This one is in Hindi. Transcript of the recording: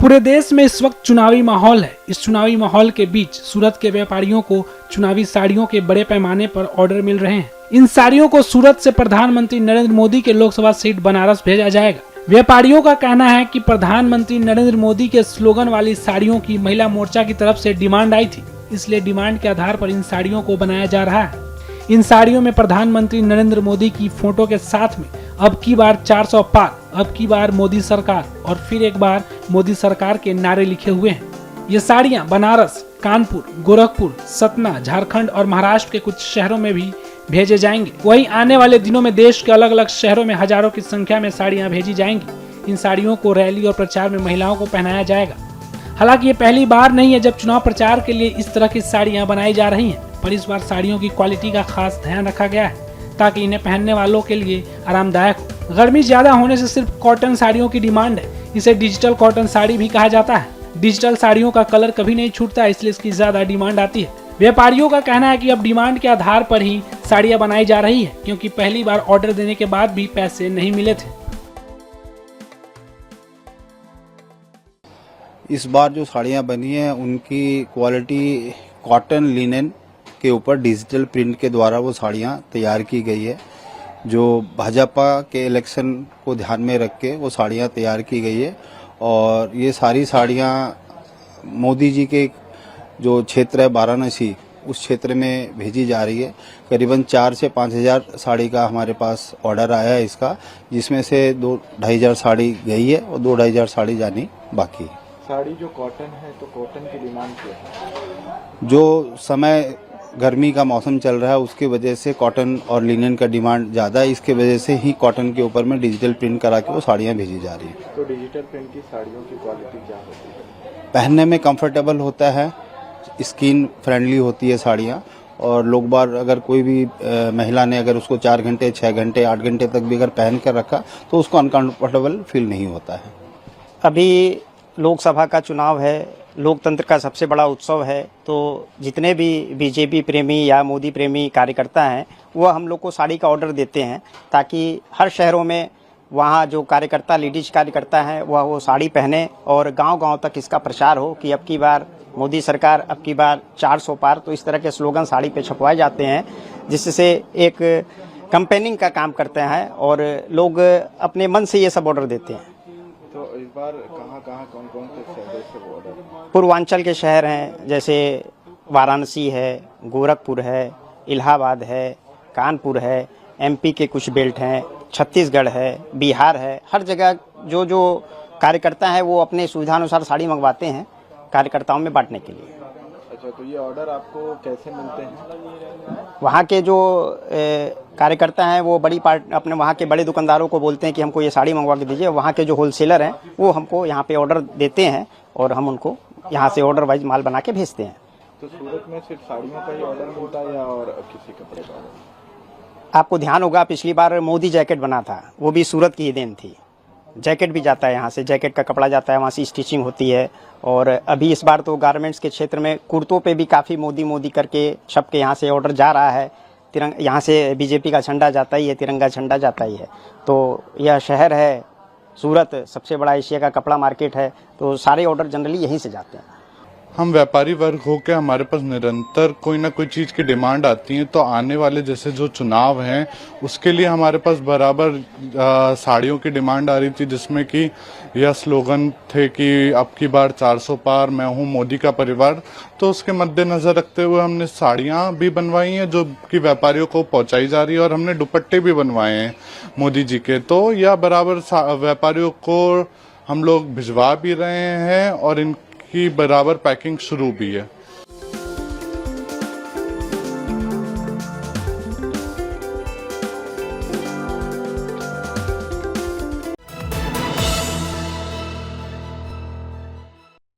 पूरे देश में इस वक्त चुनावी माहौल है। इस चुनावी माहौल के बीच सूरत के व्यापारियों को चुनावी साड़ियों के बड़े पैमाने पर ऑर्डर मिल रहे हैं। इन साड़ियों को सूरत से प्रधानमंत्री नरेंद्र मोदी के लोकसभा सीट बनारस भेजा जाएगा। व्यापारियों का कहना है कि प्रधानमंत्री नरेंद्र मोदी के स्लोगन वाली साड़ियों की महिला मोर्चा की तरफ से डिमांड आई थी, इसलिए डिमांड के आधार पर इन साड़ियों को बनाया जा रहा है। इन साड़ियों में प्रधानमंत्री नरेंद्र मोदी की फोटो के साथ में अब की बार 400 पार, अब की बार मोदी सरकार और फिर एक बार मोदी सरकार के नारे लिखे हुए हैं। ये साड़ियां बनारस, कानपुर, गोरखपुर, सतना, झारखंड और महाराष्ट्र के कुछ शहरों में भी भेजे जाएंगे। वहीं आने वाले दिनों में देश के अलग अलग शहरों में हजारों की संख्या में साड़ियां भेजी जाएंगी। इन साड़ियों को रैली और प्रचार में महिलाओं को पहनाया जाएगा। हालांकि ये पहली बार नहीं है जब चुनाव प्रचार के लिए इस तरह की साड़ियां बनाई जा रही हैं, पर इस बार साड़ियों की क्वालिटी का खास ध्यान रखा गया है ताकि इन्हें पहनने वालों के लिए आरामदायक हो। गर्मी ज्यादा होने से सिर्फ कॉटन साड़ियों की डिमांड है। इसे डिजिटल कॉटन साड़ी भी कहा जाता है। डिजिटल साड़ियों का कलर कभी नहीं छूटता, इसलिए इसकी ज्यादा डिमांड आती है। व्यापारियों का कहना है कि अब डिमांड के आधार पर ही साड़ियां बनाई जा रही है, क्योंकि पहली बार ऑर्डर देने के बाद भी पैसे नहीं मिले थे। इस बार जो साड़ियाँ बनी हैं उनकी क्वालिटी कॉटन लिनेन के ऊपर डिजिटल प्रिंट के द्वारा वो साड़ियाँ तैयार की गई है। जो भाजपा के इलेक्शन को ध्यान में रख के वो साड़ियाँ तैयार की गई है और ये सारी साड़ियाँ मोदी जी के जो क्षेत्र है वाराणसी, उस क्षेत्र में भेजी जा रही है। करीबन 4 से 5 हज़ार साड़ी का हमारे पास ऑर्डर आया है इसका, जिसमें से 2-2.5 हज़ार साड़ी गई है और 2-2.5 हज़ार साड़ी जानी बाकी है। साड़ी जो कॉटन है तो कॉटन की डिमांड क्या है? जो समय गर्मी का मौसम चल रहा है उसकी वजह से कॉटन और लिनन का डिमांड ज़्यादा है। इसके वजह से ही कॉटन के ऊपर में डिजिटल प्रिंट करा के वो साड़ियाँ भेजी जा रही है। तो डिजिटल प्रिंट की साड़ियों की क्वालिटी क्या होती है? पहनने में कंफर्टेबल होता है, स्किन फ्रेंडली होती है साड़ियाँ, और लोग बार अगर कोई भी महिला ने अगर उसको 4 घंटे, 6 घंटे, 8 घंटे तक भी अगर पहन कर रखा तो उसको अनकंफर्टेबल फील नहीं होता है। अभी लोकसभा का चुनाव है, लोकतंत्र का सबसे बड़ा उत्सव है, तो जितने भी बीजेपी प्रेमी या मोदी प्रेमी कार्यकर्ता हैं वो हम लोग को साड़ी का ऑर्डर देते हैं ताकि हर शहरों में वहाँ जो कार्यकर्ता, लेडीज कार्यकर्ता हैं वह वो साड़ी पहने और गांव-गांव तक इसका प्रचार हो कि अब की बार मोदी सरकार, अब की बार 400 पार। तो इस तरह के स्लोगन साड़ी पे छपवाए जाते हैं जिससे एक कैंपेनिंग का काम करते हैं और लोग अपने मन से ये सब ऑर्डर देते हैं। तो इस बार कहाँ कौन से शहर से ऑर्डर? पूर्वांचल के शहर हैं, जैसे वाराणसी है, गोरखपुर है, इलाहाबाद है, कानपुर है, एमपी के कुछ बेल्ट हैं, छत्तीसगढ़ है, बिहार है। हर जगह जो जो कार्यकर्ता है वो अपने सुविधानुसार साड़ी मंगवाते हैं कार्यकर्ताओं में बांटने के लिए। अच्छा, तो ये ऑर्डर आपको कैसे मिलते हैं? वहाँ के जो कार्यकर्ता हैं वो बड़ी पार्ट अपने वहाँ के बड़े दुकानदारों को बोलते हैं कि हमको ये साड़ी मंगवा के दीजिए। वहाँ के जो होलसेलर हैं वो हमको यहाँ पे ऑर्डर देते हैं और हम उनको यहाँ से ऑर्डर वाइज माल बना के भेजते हैं। तो सूरत में सिर्फ साड़ियों का ही ऑर्डर मिलता है या और किसी कपड़े का? आपको ध्यान होगा पिछली बार मोदी जैकेट बना था, वो भी सूरत की ही देन थी। जैकेट भी जाता है यहाँ से, जैकेट का कपड़ा जाता है, वहाँ से स्टिचिंग होती है। और अभी इस बार तो गारमेंट्स के क्षेत्र में कुर्तों पे भी काफ़ी मोदी मोदी करके छप के यहाँ से ऑर्डर जा रहा है। यहाँ से बीजेपी का झंडा जाता ही है, तिरंगा झंडा जाता ही है। तो यह शहर है सूरत, सबसे बड़ा एशिया का कपड़ा मार्केट है, तो सारे ऑर्डर जनरली यहीं से जाते हैं। हम व्यापारी वर्ग होकर हमारे पास निरंतर कोई ना कोई चीज़ की डिमांड आती है, तो आने वाले जैसे जो चुनाव हैं उसके लिए हमारे पास बराबर साड़ियों की डिमांड आ रही थी, जिसमें कि यह स्लोगन थे कि अब की बार 400 पार, मैं हूं मोदी का परिवार। तो उसके मद्देनजर रखते हुए हमने साड़ियां भी बनवाई हैं जो कि व्यापारियों को पहुंचाई जा रही है, और हमने दुपट्टे भी बनवाए हैं मोदी जी के। तो यह बराबर व्यापारियों को हम लोग भिजवा भी रहे हैं और की बराबर पैकिंग शुरू भी है।